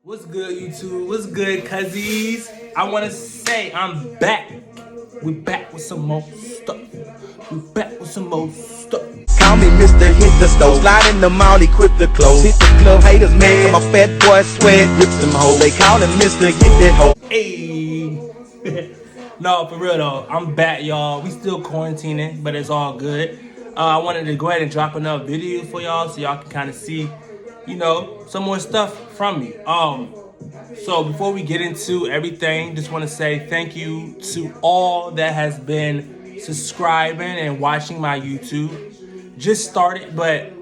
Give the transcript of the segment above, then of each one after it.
What's good, YouTube? What's good, cuzzies? I want to say I'm back. We back with some more stuff. We back with some more stuff. Call me Mr. Hit the Stove. Slide in the mall, equip the clothes. Hit the club, haters mad. My fat boy sweat, whip them hoes. They call him Mr. Get that hoe. Hey. No, for real though. I'm back, y'all. We still quarantining, but it's all good. I wanted to go ahead and drop another video for y'all so y'all can kind of see, some more stuff from me. So before we get into everything, just want to say thank you to all that has been subscribing and watching my YouTube. Just started, but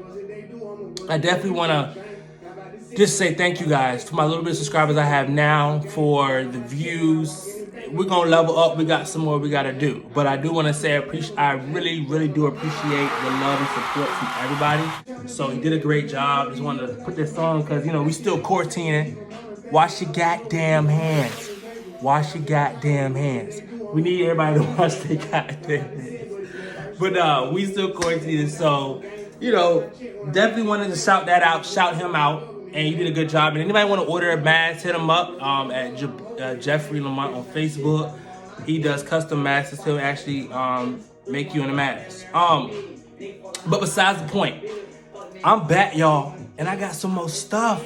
I definitely want to just say thank you guys for my little bit of subscribers I have now, for the views. We're gonna level up. We got some more we gotta do, but I do want to say I really do appreciate the love and support from everybody. So he did a great job. Just wanted to put this on because we still quarantining. Wash your goddamn hands. Wash your goddamn hands. We need everybody to wash their goddamn hands. But we still quarantining, so definitely wanted to shout that out, shout him out. And you did a good job. And anybody want to order a mask, hit him up at Jeffrey Lamont on Facebook. He does custom masks. He'll actually make you in a mask. But besides the point, I'm back, y'all, and I got some more stuff.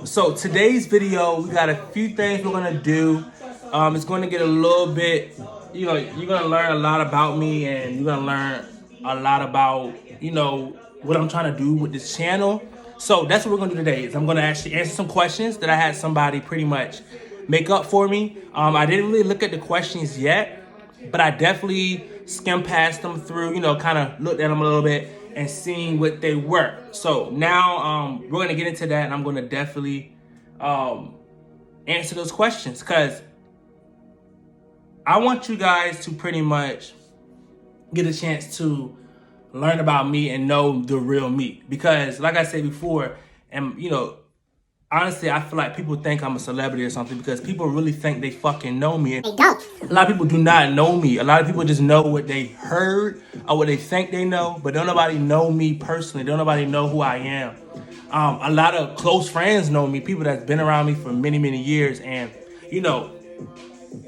So today's video, we got a few things we're gonna do. It's going to get a little bit, you're gonna learn a lot about me, and you're gonna learn a lot about, what I'm trying to do with this channel. So that's what we're gonna do today. Is I'm gonna actually answer some questions that I had somebody pretty much make up for me. I didn't really look at the questions yet, but I definitely skimmed past them through, kind of looked at them a little bit and seeing what they were. So now we're gonna get into that, and I'm gonna definitely answer those questions because I want you guys to pretty much get a chance to learn about me and know the real me. Because like I said before, and honestly, I feel like people think I'm a celebrity or something because people really think they fucking know me. And they don't. A lot of people do not know me. A lot of people just know what they heard or what they think they know, but don't nobody know me personally. Don't nobody know who I am. A lot of close friends know me, people that's been around me for many years, and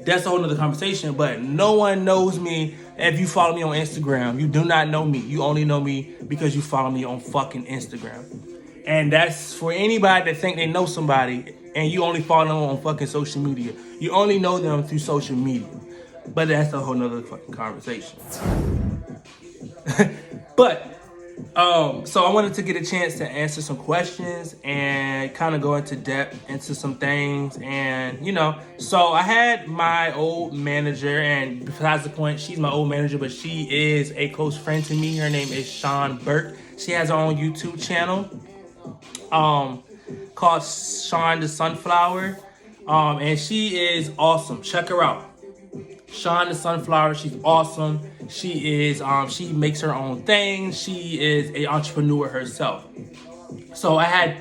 that's a whole nother conversation, but no one knows me. If you follow me on Instagram, you do not know me. You only know me because you follow me on fucking Instagram. And that's for anybody that think they know somebody and you only follow them on fucking social media. You only know them through social media. But that's a whole nother fucking conversation. But so I wanted to get a chance to answer some questions and kind of go into depth into some things. And, so I had my old manager, and besides the point, she's my old manager, but she is a close friend to me. Her name is Sean Burke. She has her own YouTube channel called Sean the Sunflower. And she is awesome. Check her out. Sean the Sunflower, she's awesome. She is, she makes her own things. She is an entrepreneur herself. So I had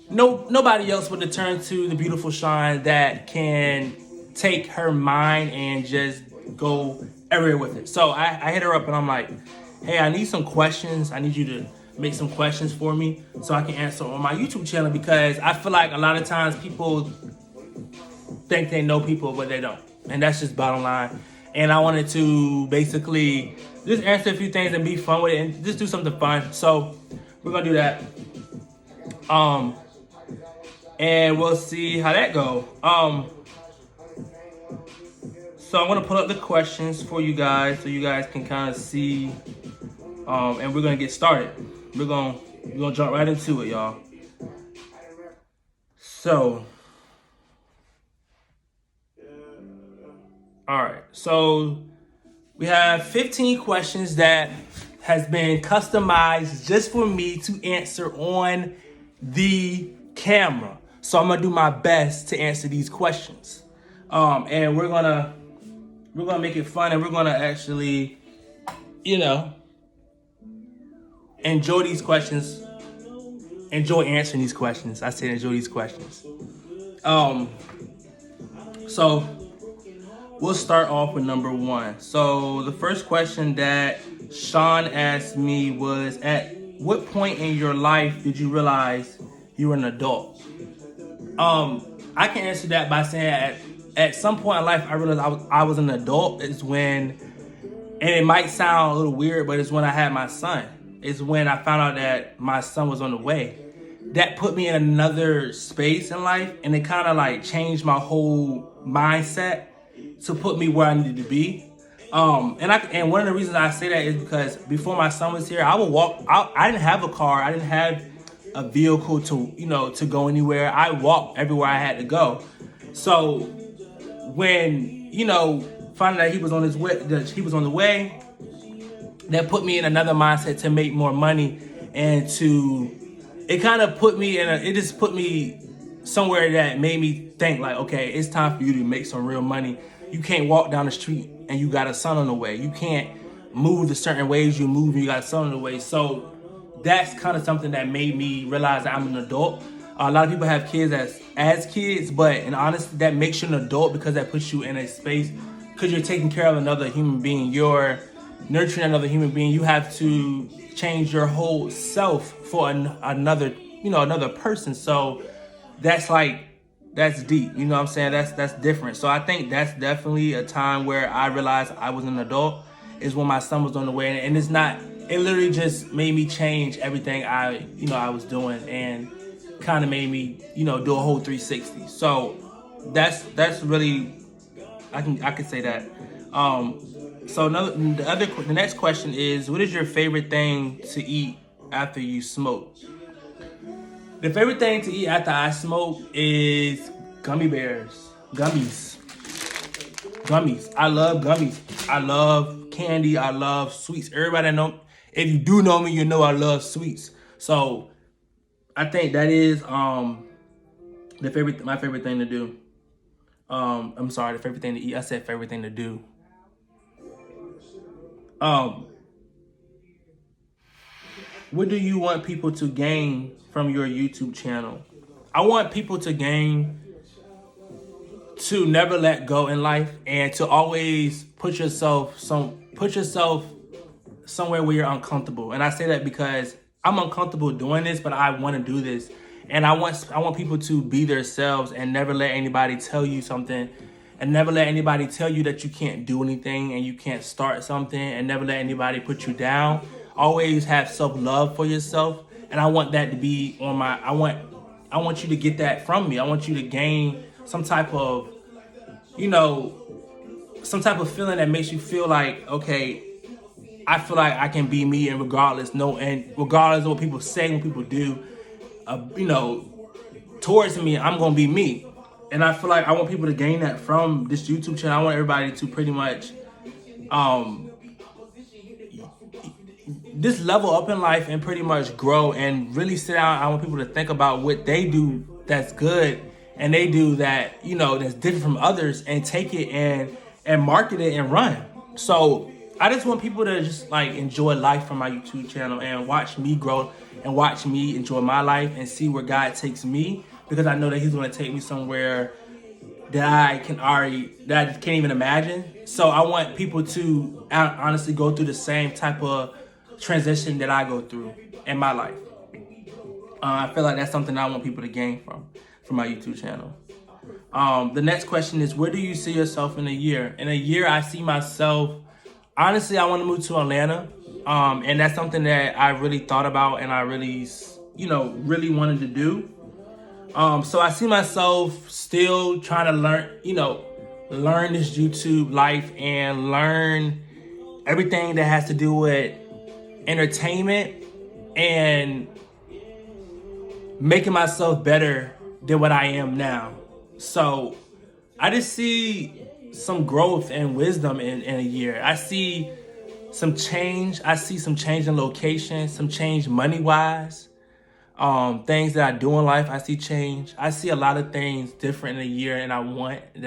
nobody else but to turn to the beautiful Sean that can take her mind and just go everywhere with it. So I hit her up and I'm like, hey, I need some questions. I need you to make some questions for me so I can answer on my YouTube channel, because I feel like a lot of times people think they know people, but they don't. And that's just bottom line. And I wanted to basically just answer a few things and be fun with it and just do something fun. So we're gonna do that. And we'll see how that go. So I'm gonna pull up the questions for you guys so you guys can kind of see. And we're gonna get started. We're gonna jump right into it, y'all. So all right, so we have 15 questions that has been customized just for me to answer on the camera. So I'm gonna do my best to answer these questions. And we're gonna make it fun, and we're gonna actually, enjoy these questions. Enjoy answering these questions. I said enjoy these questions. So we'll start off with number one. So the first question that Sean asked me was, at what point in your life did you realize you were an adult? I can answer that by saying at some point in life I realized I was an adult. Is when, and it might sound a little weird, but it's when I had my son. It's when I found out that my son was on the way. That put me in another space in life, and it kind of like changed my whole mindset to put me where I needed to be. And one of the reasons I say that is because before my son was here, I would walk. I didn't have a car. I didn't have a vehicle to go anywhere. I walked everywhere I had to go. So when finding that he was on his way, that put me in another mindset to make more money, and it kind of put me it just put me somewhere that made me think like, okay, it's time for you to make some real money. You can't walk down the street and you got a son on the way. You can't move the certain ways you move and you got a son on the way. So that's kind of something that made me realize that I'm an adult. A lot of people have kids as kids, but in honesty, that makes you an adult because that puts you in a space, because you're taking care of another human being. You're nurturing another human being. You have to change your whole self for another person. So that's deep. You know what I'm saying? That's different. So I think that's definitely a time where I realized I was an adult, is when my son was on the way. And it literally just made me change everything I was doing, and kind of made me, do a whole 360. So that's really, I can say that. So the next question is, what is your favorite thing to eat after you smoke? The favorite thing to eat after I smoke is gummies. I love gummies. I love candy. I love sweets. Everybody know, if you do know me, you know I love sweets. So I think that is my favorite thing to do. I'm sorry, the favorite thing to eat. I said favorite thing to do. What do you want people to gain from your YouTube channel? I want people to gain to never let go in life, and to always put yourself somewhere where you're uncomfortable. And I say that because I'm uncomfortable doing this, but I want to do this. And I want people to be themselves and never let anybody tell you something, and never let anybody tell you that you can't do anything and you can't start something, and never let anybody put you down. Always have self-love for yourself. And I want that to be I want you to get that from me. I want you to gain some type of feeling that makes you feel like, okay, I feel like I can be me, and regardless of what people say, what people do, towards me, I'm gonna be me. And I feel like I want people to gain that from this YouTube channel. I want everybody to pretty much just level up in life and pretty much grow and really sit down. I want people to think about what they do that's good, and they do that, that's different from others, and take it and market it and run. So I just want people to just enjoy life from my YouTube channel and watch me grow and watch me enjoy my life and see where God takes me, because I know that He's going to take me somewhere that I can't even imagine. So I want people to honestly go through the same type of transition that I go through in my life. I feel like that's something I want people to gain from my YouTube channel. The next question is, where do you see yourself in a year? In a year, I see myself, honestly, I want to move to Atlanta. And that's something that I really thought about, and I really, really wanted to do. So I see myself still trying to learn this YouTube life and learn everything that has to do with entertainment and making myself better than what I am now. So I just see some growth and wisdom in a year. I see some change. I see some change in location, some change money-wise. Things that I do in life, I see change. I see a lot of things different in a year, and I want. And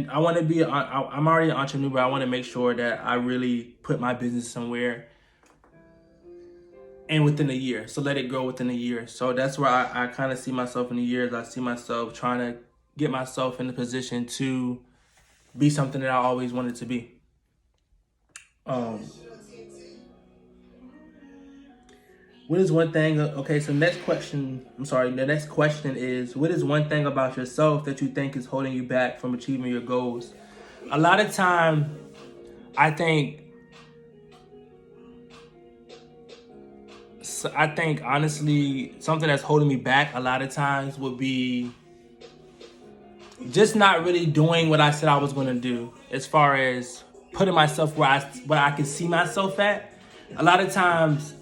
I want to be, I'm already an entrepreneur, but I want to make sure that I really put my business somewhere and within a year. So let it grow within a year. So that's where I kind of see myself in a year. I see myself trying to get myself in the position to be something that I always wanted to be. What is one thing? Okay, so next question. I'm sorry. The next question is, what is one thing about yourself that you think is holding you back from achieving your goals? A lot of time, I think honestly, something that's holding me back a lot of times would be just not really doing what I said I was going to do, as far as putting myself where I can see myself at. A lot of times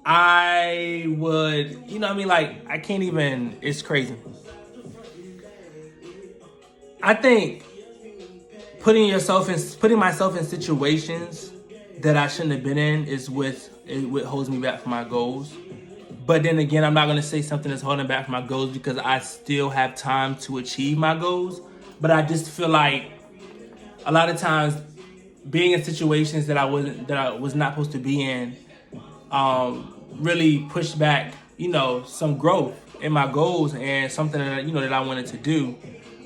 I would, you know what I mean? Like, I can't even, it's crazy. I think putting myself in situations that I shouldn't have been in is what holds me back from my goals. But then again, I'm not going to say something that's holding back from my goals, because I still have time to achieve my goals. But I just feel like a lot of times being in situations that I was not supposed to be in, really pushed back, some growth in my goals and something that I wanted to do.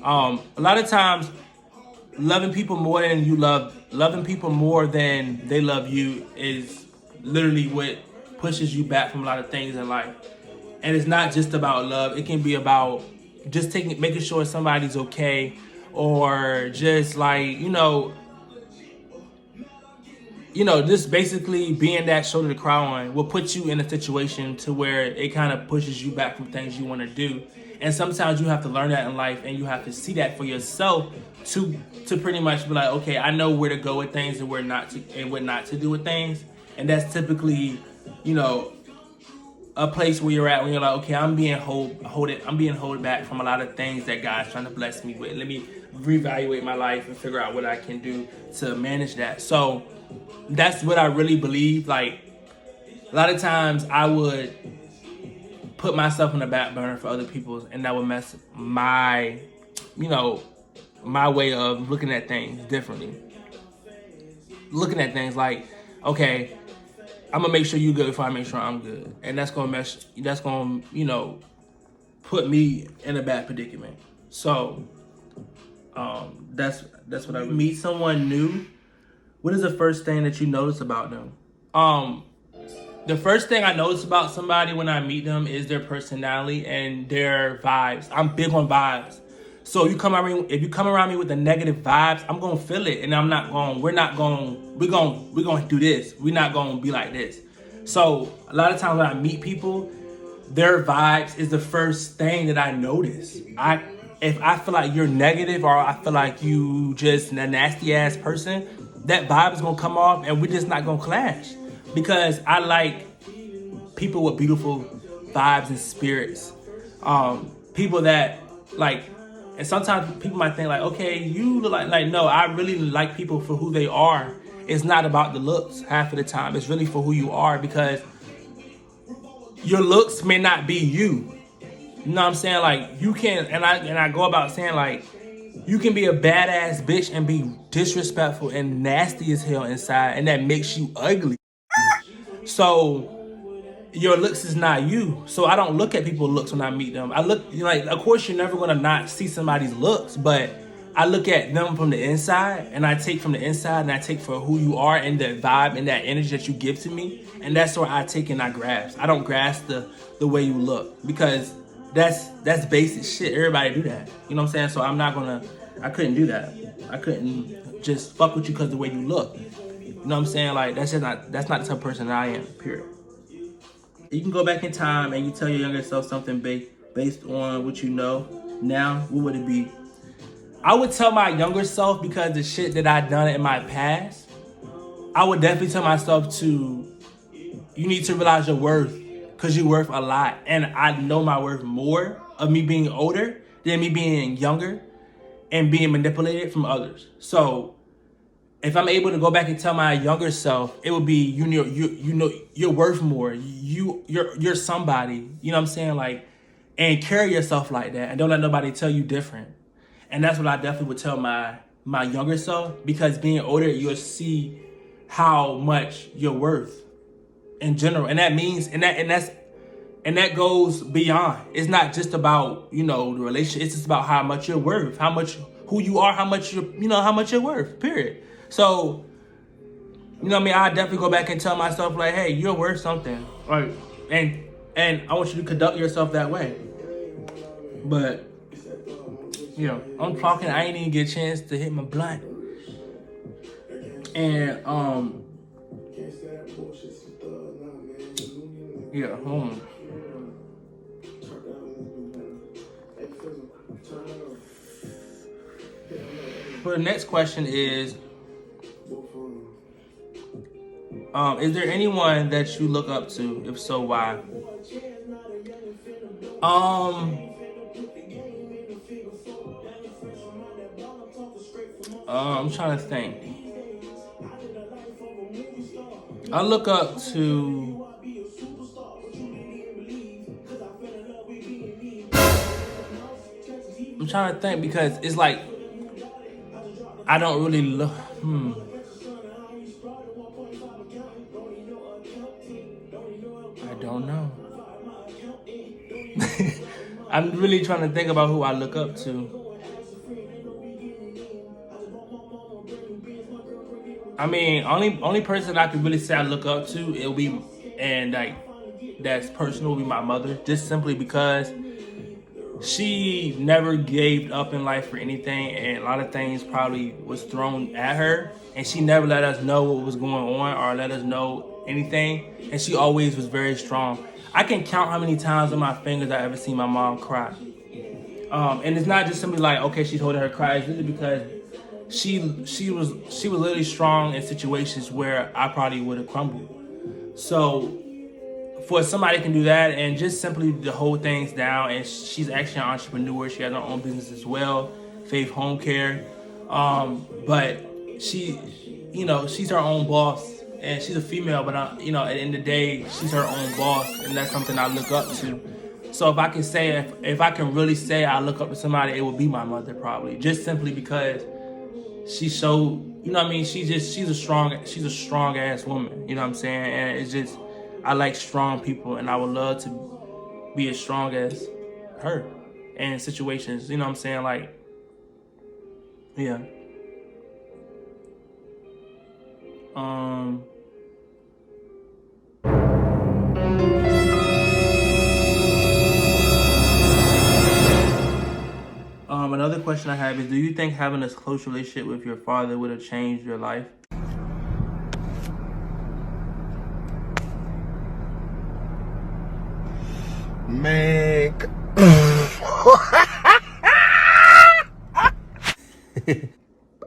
A lot of times, loving people more than they love you is literally what pushes you back from a lot of things in life. And it's not just about love. It can be about just making sure somebody's okay, or just like, just basically being that shoulder to cry on will put you in a situation to where it kind of pushes you back from things you want to do. And sometimes you have to learn that in life, and you have to see that for yourself to pretty much be like, okay, I know where to go with things and what not to do with things. And that's typically, a place where you're at when you're like, okay, I'm being held back from a lot of things that God's trying to bless me with. Let me reevaluate my life and figure out what I can do to manage that. So that's what I really believe. Like, a lot of times I would put myself on the back burner for other people, and that would mess my way of looking at things differently. Looking at things like, okay, I'm gonna make sure you're good before I make sure I'm good, and that's gonna put me in a bad predicament. So that's what I meet someone new. What is the first thing that you notice about them? The first thing I notice about somebody when I meet them is their personality and their vibes. I'm big on vibes. So if you come around me with the negative vibes, I'm gonna feel it, and we're gonna do this. We're not gonna be like this. So a lot of times when I meet people, their vibes is the first thing that I notice. If I feel like you're negative, or I feel like you just a nasty ass person, that vibe is gonna come off, and we're just not gonna clash. Because I like people with beautiful vibes and spirits. People that like, and sometimes people might think like, okay, you look like no, I really like people for who they are. It's not about the looks half of the time. It's really for who you are, because your looks may not be you. You know what I'm saying? Like, you can, and I go about saying like, you can be a badass bitch and be disrespectful and nasty as hell inside, and that makes you ugly. So your looks is not you. So I don't look at people's looks when I meet them. I look, of course you're never gonna not see somebody's looks, but I look at them from the inside, and I take from the inside, and I take for who you are and the vibe and that energy that you give to me, and that's where I take and I grasp. I don't grasp the way you look, because that's basic shit. Everybody do that. You know what I'm saying? So I couldn't do that. I couldn't just fuck with you because of the way you look. You know what I'm saying? Like, that's not the type of person that I am, period. You can go back in time and you tell your younger self something based on what you know now, what would it be? I would tell my younger self, because the shit that I done in my past, I would definitely tell myself you need to realize your worth, because you're worth a lot. And I know my worth more of me being older than me being younger and being manipulated from others. So if I'm able to go back and tell my younger self, it would be, you're worth more. You're somebody. You know what I'm saying? Like, and carry yourself like that, and don't let nobody tell you different. And that's what I definitely would tell my younger self, because being older, you'll see how much you're worth in general, and that means, and that goes beyond. It's not just about the relationship. It's just about how much you're worth, how much who you are, how much you're worth. Period. So you know what I mean, I definitely go back and tell myself like, hey, you're worth something. Like, and I want you to conduct yourself that way. But, you know, I'm talking, I ain't even get a chance to hit my blunt. And, yeah, For the next question is there anyone that you look up to? If so, why? I'm trying to think. I look up to I'm trying to think because it's like I don't really look. I don't know. I'm really trying to think about who I look up to. I mean, only person I could really say I look up to, it'll be, and like that's personal, will be my mother. Just simply because she never gave up in life for anything, and a lot of things probably was thrown at her, and she never let us know what was going on or let us know anything, and she always was very strong. I can count how many times on my fingers I ever seen my mom cry. And it's not just simply like, okay, she's holding her cry. It's really because she was literally strong in situations where I probably would have crumbled. So for somebody can do that and just simply to hold things down, and she's actually an entrepreneur. She has her own business as well, Faith Home Care. But she, you know, she's her own boss, and she's a female. But you know, at the end of the day, she's her own boss, and that's something I look up to. So if I can say, if I can really say I look up to somebody, it would be my mother probably, just simply because she showed, you know what I mean? She's a strong ass woman, you know what I'm saying? And it's just, I like strong people, and I would love to be as strong as her in situations, you know what I'm saying? Like, yeah. Another question I have is, do you think having a close relationship with your father would have changed your life? Man.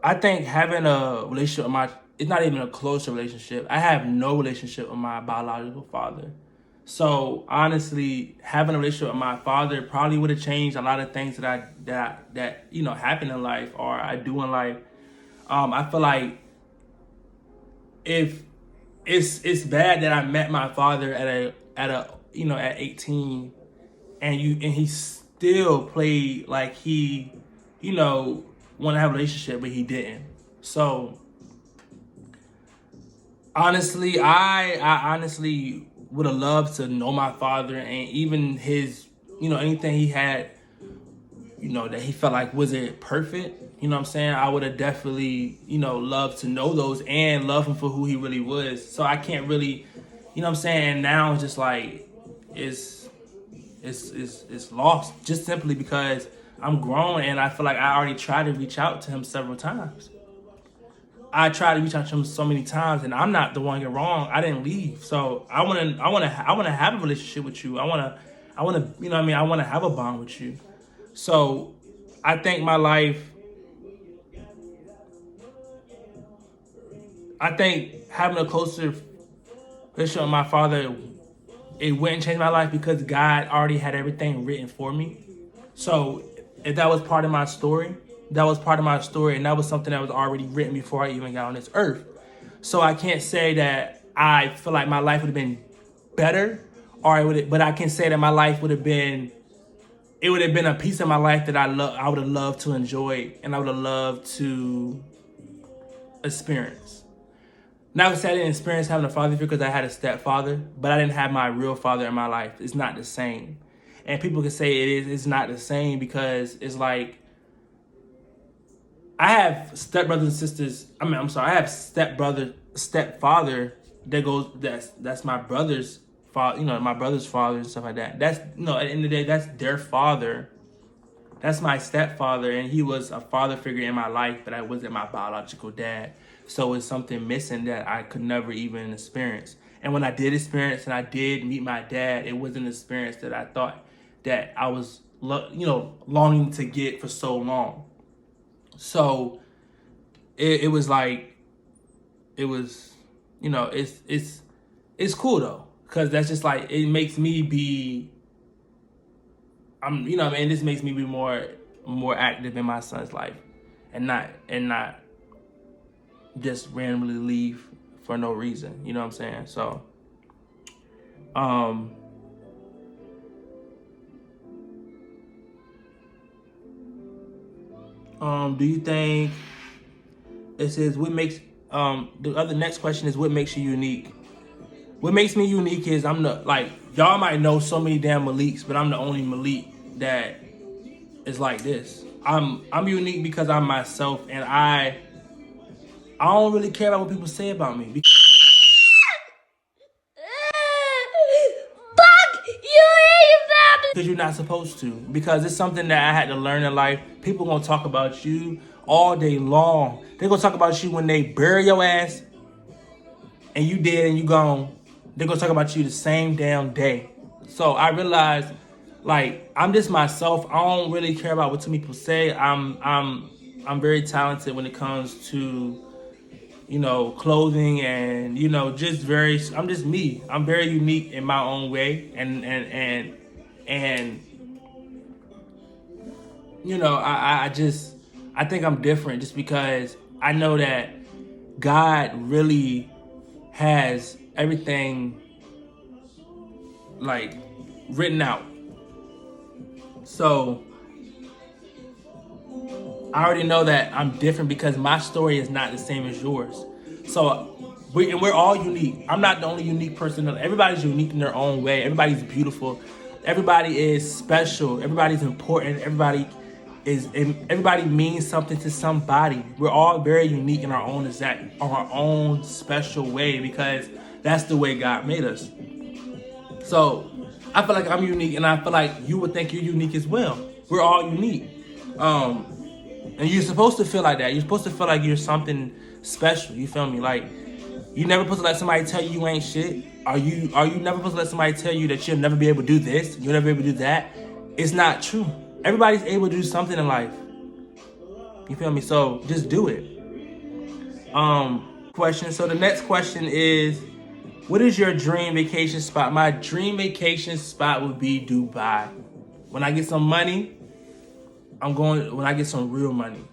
I think having a relationship with it's not even a close relationship. I have no relationship with my biological father. So honestly, having a relationship with my father probably would have changed a lot of things that you know happen in life or I do in life. I feel like if it's bad that I met my father at a you know at 18, and he still played like he, you know, want to have a relationship, but he didn't. So honestly, I honestly would have loved to know my father, and even his, you know, anything he had, you know, that he felt like wasn't perfect. You know what I'm saying? I would have definitely, you know, loved to know those and love him for who he really was. So I can't really, you know what I'm saying? Now it's just like, it's lost just simply because I'm grown, and I feel like I already tried to reach out to him several times. I tried to reach out to him so many times, and I'm not the one getting wrong. I didn't leave, so I want to have a relationship with you. I want to, you know what I mean? I want to have a bond with you. So I think my life, I think having a closer relationship with my father, it wouldn't change my life because God already had everything written for me. So if that was part of my story, and that was something that was already written before I even got on this earth. So I can't say that I feel like my life would have been better, but I can say that my life would have been a piece of my life that I would have loved to enjoy, and I would have loved to experience. Not to say I didn't experience having a father figure because I had a stepfather, but I didn't have my real father in my life. It's not the same. And people can say it's not the same because it's like, I have stepbrothers and sisters. I have stepbrother stepfather that's my brother's father, my brother's father and stuff like that. That's, at the end of the day, that's their father. That's my stepfather, and he was a father figure in my life, but I wasn't my biological dad. So it's something missing that I could never even experience. And when I did experience and I did meet my dad, it wasn't an experience that I thought that I was, longing to get for so long. So it was like, it was, it's cool though, because that's just like, it makes me be, this makes me be more active in my son's life, and not just randomly leave for no reason. You know what I'm saying? So, do you think, it says, what makes, the next question is, what makes you unique? What makes me unique is y'all might know so many damn Maliks, but I'm the only Malik that is like this. I'm unique because I'm myself, and I don't really care about what people say about me. Because you're not supposed to. Because it's something that I had to learn in life. People gonna talk about you all day long. They gonna talk about you when they bury your ass and you dead and you gone. They gonna talk about you the same damn day. So I realized, I'm just myself. I don't really care about what too many people say. I'm very talented when it comes to, clothing and, I'm just me. I'm very unique in my own way. And I think I'm different just because I know that God really has everything written out. So I already know that I'm different because my story is not the same as yours. So we're all unique. I'm not the only unique person. Everybody's unique in their own way. Everybody's beautiful. Everybody is special. Everybody's important. Everybody means something to somebody. We're all very unique in our own special way, because that's the way God made us. So I feel like I'm unique, and I feel like you would think you're unique as well. We're all unique. And you're supposed to feel like that. You're supposed to feel like you're something special. You feel me? You never supposed to let somebody tell you ain't shit. Are you never supposed to let somebody tell you that you'll never be able to do this, you'll never be able to do that? It's not true. Everybody's able to do something in life. You feel me? So just do it. Question. So the next question is, what is your dream vacation spot? My dream vacation spot would be Dubai. When I get some money, when I get some real money,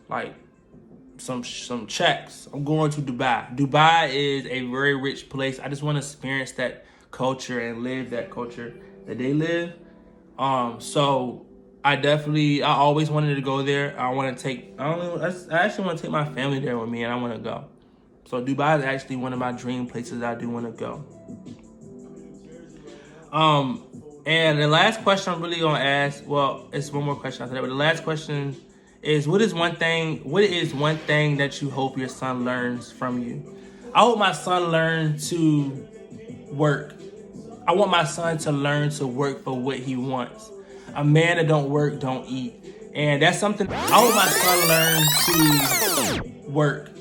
some checks, I'm going to Dubai. Dubai is a very rich place. I just want to experience that culture and live that culture that they live. So I always wanted to go there. I actually want to take my family there with me, and I want to go. So Dubai is actually one of my dream places I do want to go. And the last question I'm really gonna ask, well, it's one more question after that, but the last question is, what is one thing that you hope your son learns from you? I hope my son learns to work. I want my son to learn to work for what he wants. A man that don't work don't eat. And that's something I hope my son learns to work.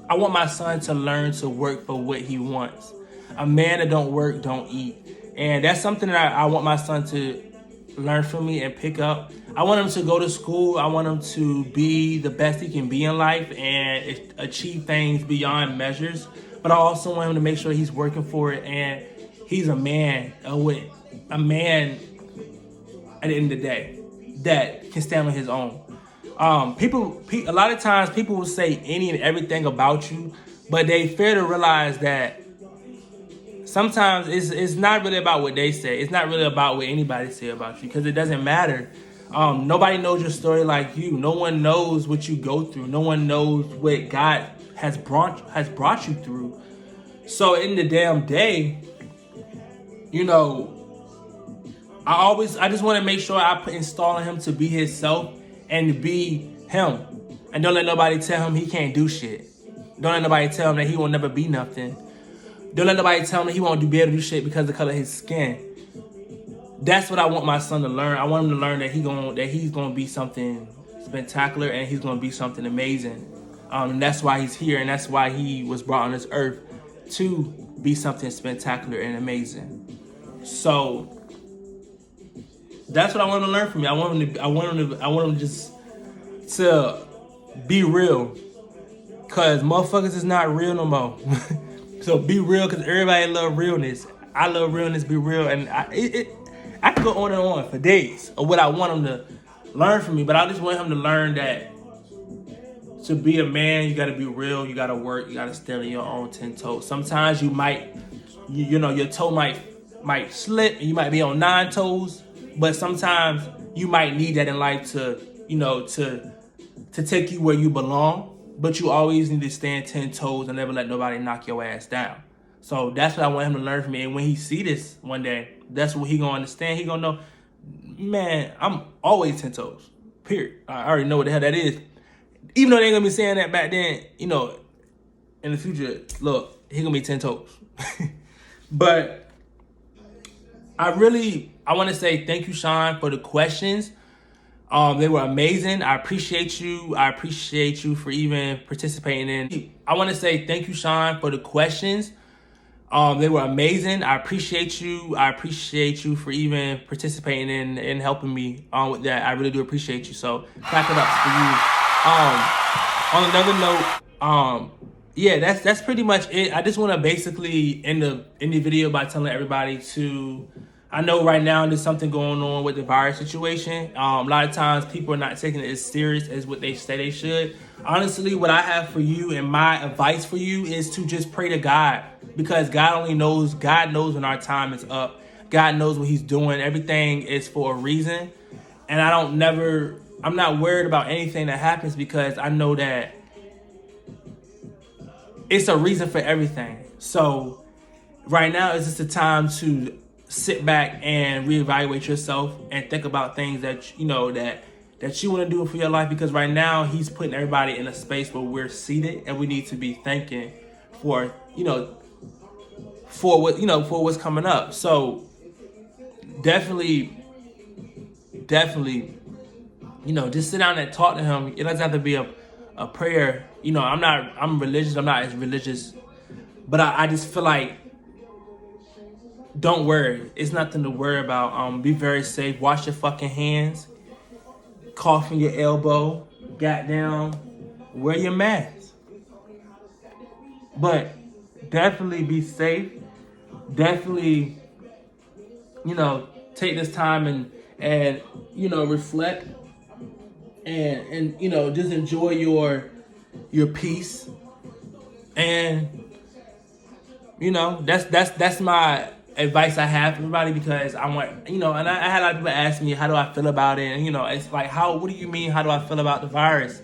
I want my son to learn to work for what he wants. A man that don't work don't eat. And that's something that I want my son to learn from me and pick up. I want him to go to school. I want him to be the best he can be in life and achieve things beyond measures. But I also want him to make sure he's working for it, and he's a man at the end of the day that can stand on his own. A lot of times people will say any and everything about you, but they fail to realize that sometimes it's not really about what they say. It's not really about what anybody say about you, because it doesn't matter. Nobody knows your story like you. No one knows what you go through. No one knows what God has brought you through. So in the damn day, I just want to make sure I install in him to be himself and to be him, and don't let nobody tell him he can't do shit. Don't let nobody tell him that he won't never be nothing. Don't let nobody tell him that he won't be able to do shit because of the color of his skin. That's what I want my son to learn. I want him to learn that he's gonna be something spectacular and he's gonna be something amazing. And that's why he's here, and that's why he was brought on this earth, to be something spectacular and amazing. So that's what I want him to learn from me. I want him to just to be real, cause motherfuckers is not real no more. So be real, cause everybody love realness. I love realness. Be real, and I can go on and on for days of what I want him to learn from me. But I just want him to learn that to be a man, you gotta be real. You gotta work. You gotta stand on your own 10 toes. Sometimes you might, you know, your toe might slip, and you might be on 9 toes. But sometimes you might need that in life to, you know, to take you where you belong. But you always need to stand 10 toes and never let nobody knock your ass down. So that's what I want him to learn from me. And when he see this one day, that's what he gonna understand. He gonna know, man, I'm always 10 toes. Period. I already know what the hell that is. Even though they ain't gonna be saying that back then, you know, in the future, look, he gonna be 10 toes. But I want to say thank you, Sean, for the questions. They were amazing. I appreciate you. I appreciate you for even participating in. I want to say thank you, Sean, for the questions. They were amazing. I appreciate you. I appreciate you for even participating in and helping me with that. I really do appreciate you. So clap it up for you. On another note, yeah, that's pretty much it. I just want to basically end the video by telling everybody to. I know right now there's something going on with the virus situation. A lot of times people are not taking it as serious as what they say they should. Honestly, what I have for you and my advice for you is to just pray to God, because God knows when our time is up. God knows what he's doing. Everything is for a reason. And I'm not worried about anything that happens, because I know that it's a reason for everything. So right now is just a time to sit back and reevaluate yourself and think about things that you know that you want to do for your life, because right now he's putting everybody in a space where we're seated, and we need to be thanking for for what's coming up. So definitely just sit down and talk to him. It doesn't have to be a prayer. I'm religious. I'm not as religious, but I just feel like, don't worry. It's nothing to worry about. Be very safe. Wash your fucking hands. Cough in your elbow. Goddamn. Wear your mask. But definitely be safe. Definitely, take this time and reflect and just enjoy your peace. And that's my advice I have for everybody, because I want, and I had a lot of people ask me, how do I feel about it? And, it's like, what do you mean, how do I feel about the virus?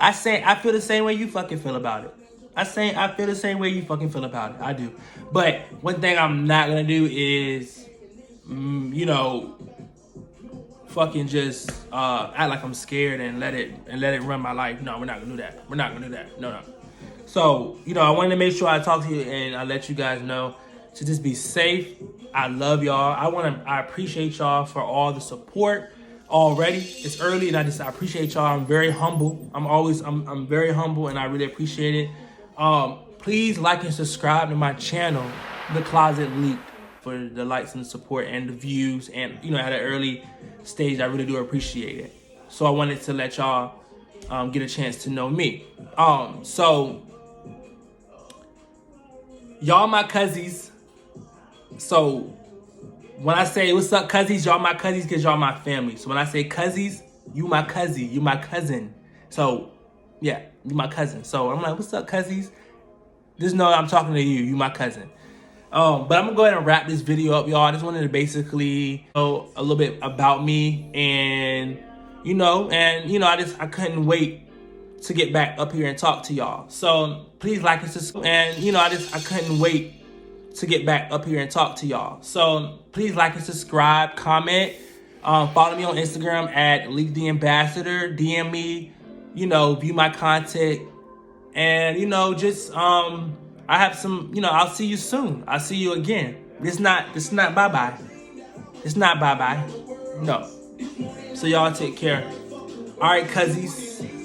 I feel the same way you fucking feel about it. I feel the same way you fucking feel about it. I do. But one thing I'm not going to do is, fucking just act like I'm scared and let it run my life. No, we're not going to do that. We're not going to do that. No. So, I wanted to make sure I talk to you and I let you guys know to just be safe. I love y'all. I appreciate y'all for all the support already. It's early and I appreciate y'all. I'm very humble. I'm very humble and I really appreciate it. Please like and subscribe to my channel, The Closet Leek, for the likes and the support and the views. And, at an early stage, I really do appreciate it. So I wanted to let y'all get a chance to know me. So y'all my cousins. So when I say what's up, cousins, y'all my cousins, because y'all my family. So when I say cousins, you my cousin, you my cousin. So yeah, you my cousin. So I'm like, what's up, cousins? Just know I'm talking to you my cousin. But I'm gonna go ahead and wrap this video up, y'all. I just wanted to basically know a little bit about me, and I couldn't wait to get back up here and talk to y'all. So please like and subscribe. And I couldn't wait to get back up here and talk to y'all. So please like and subscribe, comment, follow me on Instagram at Leek'd Ambassador, DM me, view my content, And you know, just I have some, you know, I'll see you soon. I'll see you again. It's not bye-bye. It's not bye-bye. No. So y'all take care. All right, cuzzies.